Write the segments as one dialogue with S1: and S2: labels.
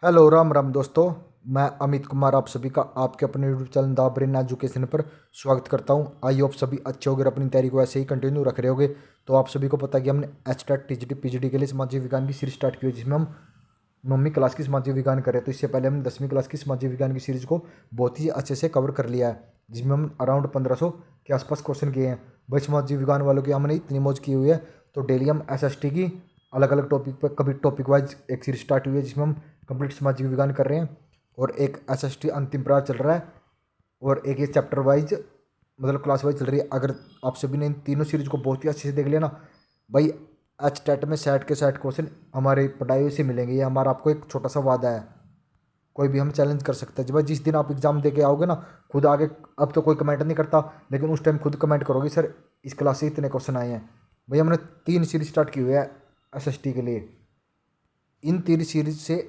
S1: Hello Ram Ram दोस्तों। मैं अमित कुमार आप सभी का आपके अपने YouTube channel the brain education पर स्वागत करता हूं। आई होप सभी अच्छे होगे और अपनी तैयारी को ऐसे ही कंटिन्यू रख रहे होगे। तो आप सभी को पता है कि हमने एचटेट टीजीटी पीजीडी के लिए सामाजिक विज्ञान की सीरीज स्टार्ट की है, जिसमें हम 9वीं क्लास की सामाजिक विज्ञान कर रहे हैं। तो इससे पहले हमने 10वीं क्लास की सामाजिक विज्ञान की सीरीज को बहुत ही अच्छे से कवर कर लिया है, जिसमें हम अराउंड 1500 के आसपास क्वेश्चन किए हैं। भाई सामाजिक विज्ञान वालों की हमने इतनी मौज की हुई है, तो डेली हम एसएसटी की अलग अलग टॉपिक पर कभी टॉपिक वाइज एक सीरीज स्टार्ट हुई है, जिसमें हम कंप्लीट सामाजिक विज्ञान कर रहे हैं। और एक एसएसटी अंतिम प्रयास चल रहा है, और एक ये चैप्टर वाइज मतलब क्लास वाइज चल रही है। अगर आप सभी ने इन तीनों सीरीज को बहुत ही अच्छे से देख लिया ना भाई, एच टेट में सेट के सेट क्वेश्चन हमारे पढ़ाई से मिलेंगे। ये हमारा आपको एक छोटा सा वादा है। कोई भी हम चैलेंज कर सकते हैं। जब भाई जिस दिन आप एग्जाम दे के आओगे ना, खुद आगे, अब तो कोई कमेंट नहीं करता, लेकिन उस टाइम खुद कमेंट करोगे सर इस क्लास से इतने क्वेश्चन आए हैं। भाई हमने 3 सीरीज स्टार्ट की हुई है एसएसटी के लिए। इन 3 सीरीज से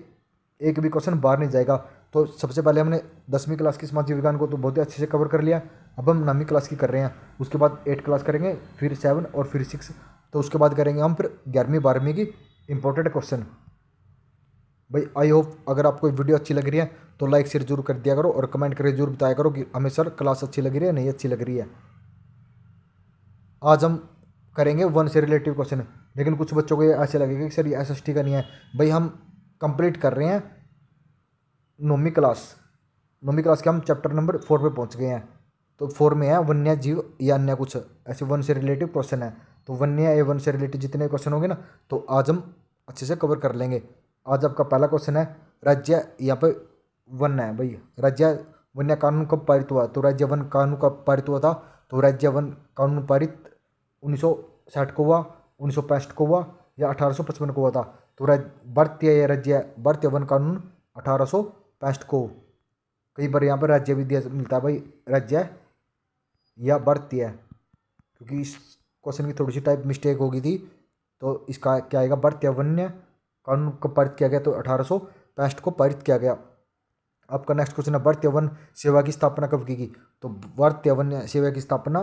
S1: एक भी क्वेश्चन बाहर नहीं जाएगा। तो सबसे पहले हमने 10वीं क्लास की सामाजिक विज्ञान को तो बहुत ही अच्छे से कवर कर लिया। अब हम 9वीं क्लास की कर रहे हैं, उसके बाद 8 क्लास करेंगे, फिर 7 और फिर 6। तो उसके बाद करेंगे हम फिर 11वीं 12वीं की इंपॉर्टेंट क्वेश्चन। भाई आई होप अगर आपको वीडियो अच्छी लग रही है तो लाइक शेयर जरूर कर दिया करो, और कमेंट करके जरूर बताया करो कि हमें सर क्लास अच्छी लग रही है नहीं अच्छी लग रही है। आज हम करेंगे वन से रिलेटिव क्वेश्चन। लेकिन कुछ बच्चों को ये ऐसे लगेगा कि सर ये एसएसटी का नहीं है। भाई हम कंप्लीट कर रहे हैं 9वीं क्लास। 9वीं क्लास के हम चैप्टर नंबर 4 पे पहुंच गए हैं। तो 4 में है वन्य जीव या अन्य कुछ ऐसे वन से रिलेटिव क्वेश्चन है। तो वन्य या वन से रिलेटिव जितने क्वेश्चन होंगे ना, तो आज हम अच्छे से कवर कर लेंगे। आज आपका पहला क्वेश्चन है, राज्य यहाँ पे वन है भाई। राज्य वन्य कानून कब पारित हुआ? तो राज्य वन कानून कब पारित हुआ था? तो राज्य वन कानून पारित 1960 को हुआ, 1965 को हुआ, या 1855 को हुआ था? तो भारतीय वन कानून 1865 को। कई बार यहाँ पर राज्य भी दिया मिलता है भाई, राज्य या भारतीय, क्योंकि इस क्वेश्चन की थोड़ी सी टाइप मिस्टेक हो गई थी। तो इसका क्या आएगा? भारतीय वन्य कानून कब पारित किया गया? तो 1865 को पारित किया गया। आपका नेक्स्ट क्वेश्चन है, भारतीय वन सेवा की स्थापना कब की गई? तो भारतीय वन सेवा की स्थापना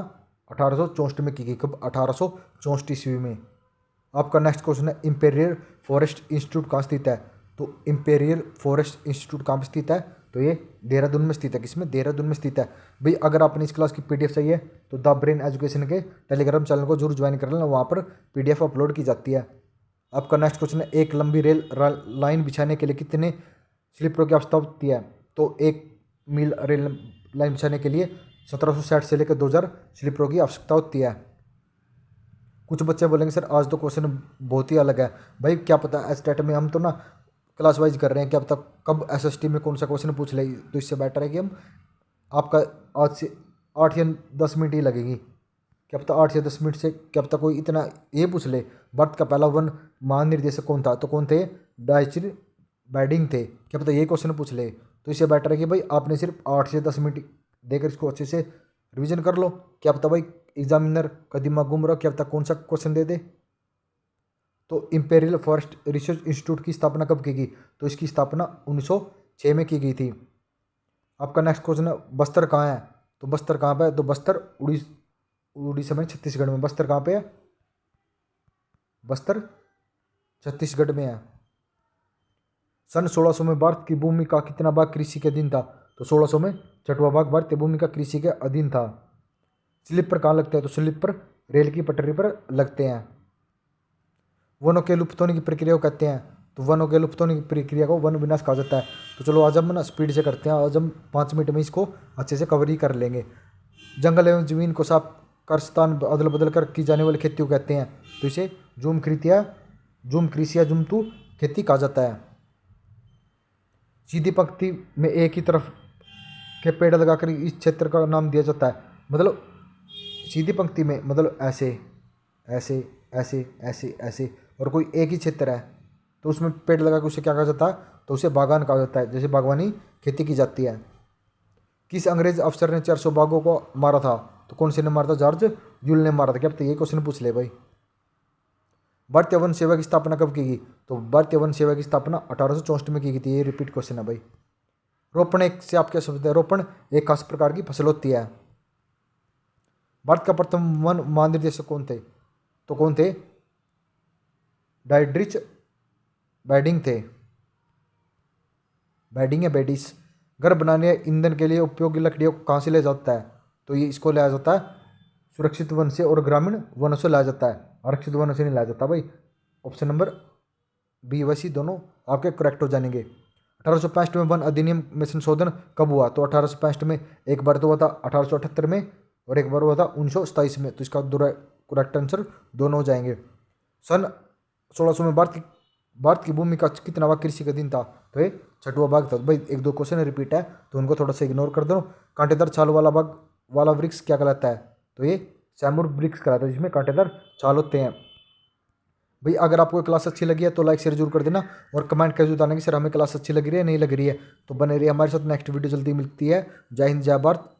S1: 1864 में की गई। कब? 1864 ईस्वी में। आपका नेक्स्ट क्वेश्चन है, इंपेरियल फॉरेस्ट इंस्टीट्यूट कहाँ स्थित है? तो इंपेरियल फॉरेस्ट इंस्टीट्यूट कहाँ पर स्थित है? तो ये देहरादून में स्थित है। किसमें? देहरादून में स्थित है। भाई अगर आपने इस क्लास की पीडीएफ चाहिए तो द ब्रेन एजुकेशन के टेलीग्राम चैनल को जरूर ज्वाइन कर लेना, वहाँ पर पीडीएफ अपलोड की जाती है। आपका नेक्स्ट क्वेश्चन है, एक लंबी लाइन बिछाने के लिए कितने स्लीपरों की आवश्यकता होती है? तो एक मील रेल लाइन बिछाने के लिए 1760 से लेकर 2000 स्लीपरों की आवश्यकता होती है। कुछ बच्चे बोलेंगे सर आज तो क्वेश्चन बहुत ही अलग है। भाई क्या पता एसटेट में हम तो ना क्लास वाइज कर रहे हैं, क्या पता कब एसएसटी में कौन सा क्वेश्चन पूछ ले। तो इससे बेटर है कि हम आपका आज से 8 या 10 मिनट ही लगेगी। क्या पता 8 या 10 मिनट से क्या पता कोई इतना ये पूछ ले, भारत का पहला वन महानिर्देशक कौन था? तो कौन थे? डाइचर बैडिंग थे। क्या पता ये क्वेश्चन पूछ ले। तो इससे बेटर है कि भाई आपने सिर्फ 8 से 10 मिनट देकर इसको अच्छे से रिवीजन कर लो। क्या पता भाई एग्जामिनर का दिमाग घूम रहा, क्या पता कौन सा क्वेश्चन दे दे। तो इंपेरियल फॉरेस्ट रिसर्च इंस्टीट्यूट की स्थापना कब की गई? तो इसकी स्थापना 1906 में की गई थी। आपका नेक्स्ट क्वेश्चन है, बस्तर कहाँ है? तो बस्तर कहाँ पे है? तो बस्तर उड़ीसा में, छत्तीसगढ़ में। बस्तर कहाँ पे है? बस्तर छत्तीसगढ़ में है। सन 1600 में भारत की भूमि का कितना भाग कृषि के अधीन था? तो 1600 में 6वां भाग भारतीय भूमि का कृषि के अधीन था। स्लीपर कहाँ लगते हैं? तो स्लीपर रेल की पटरी पर लगते हैं। वनों के लुप्त होने की प्रक्रिया को कहते हैं? तो वनों के लुप्त होने की प्रक्रिया को वन विनाश कहा जाता है। तो चलो आज हम ना स्पीड से करते हैं, आज हम 5 मिनट में इसको अच्छे से कवर ही कर लेंगे। जंगल एवं जमीन को साफ कर स्थान अदल बदल कर की जाने वाली खेती को कहते हैं? तो इसे जूम कृषि या जुमतू खेती कहा जाता है। सीधी पंक्ति में एक ही तरफ के पेड़ लगाकर इस क्षेत्र का नाम दिया जाता है। मतलब सीधी पंक्ति में मतलब ऐसे ऐसे ऐसे ऐसे ऐसे, और कोई एक ही क्षेत्र है तो उसमें पेड़ लगा के उसे क्या कहा जाता है? तो उसे बागान कहा जाता है, जैसे बागवानी खेती की जाती है। किस अंग्रेज अफसर ने 400 बाघों को मारा था? तो कौन से ने मारा था? जॉर्ज यूल ने मारा था। क्या पता ये क्वेश्चन पूछ ले भाई। भारतीय वन सेवा की स्थापना कब की गई? तो भारतीय वन सेवा की स्थापना 1864 में की गई थी। ये रिपीट क्वेश्चन है भाई। रोपण एक से आप क्या समझते हैं? रोपण एक खास प्रकार की फसल होती है। भारत का प्रथम वन महानिदेशक कौन थे? तो कौन थे? डाइड्रिच बैडिंग थे। बेडिंग या बेडिस। घर बनाने या ईंधन के लिए उपयोगी लकड़ियों को कहाँ से लिया जाता है? तो ये इसको लाया जाता है सुरक्षित वन से और ग्रामीण वनों से लाया जाता है, आरक्षित वनों से नहीं लाया जाता भाई। ऑप्शन नंबर बी व सी दोनों आपके करेक्ट हो जाएंगे। 1865 में वन अधिनियम में संशोधन कब हुआ? तो 1865 में एक बार तो हुआ था 1878 में और एक बार हुआ था 1927 में। तो इसका करेक्ट आंसर दोनों हो जाएंगे। सन 1600 में भारत की भूमि का कितनावा कृषि का दिन था? तो ये छठवां भाग था। तो भाई एक दो क्वेश्चन रिपीट है तो उनको थोड़ा सा इग्नोर कर दो। कांटेदार छाल वाला वृक्ष क्या कहलाता है? तो ये सैमुर वृक्ष कहलाता है जिसमें कांटेदार छाल होते हैं। भाई अगर आपको क्लास अच्छी लगी है तो लाइक शेयर जरूर कर देना और कमेंट करके बताना कि सर हमें क्लास अच्छी लग रही है नहीं लग रही है। तो बने रहिए हमारे साथ, नेक्स्ट वीडियो जल्दी मिलती है। जय हिंद जय भारत।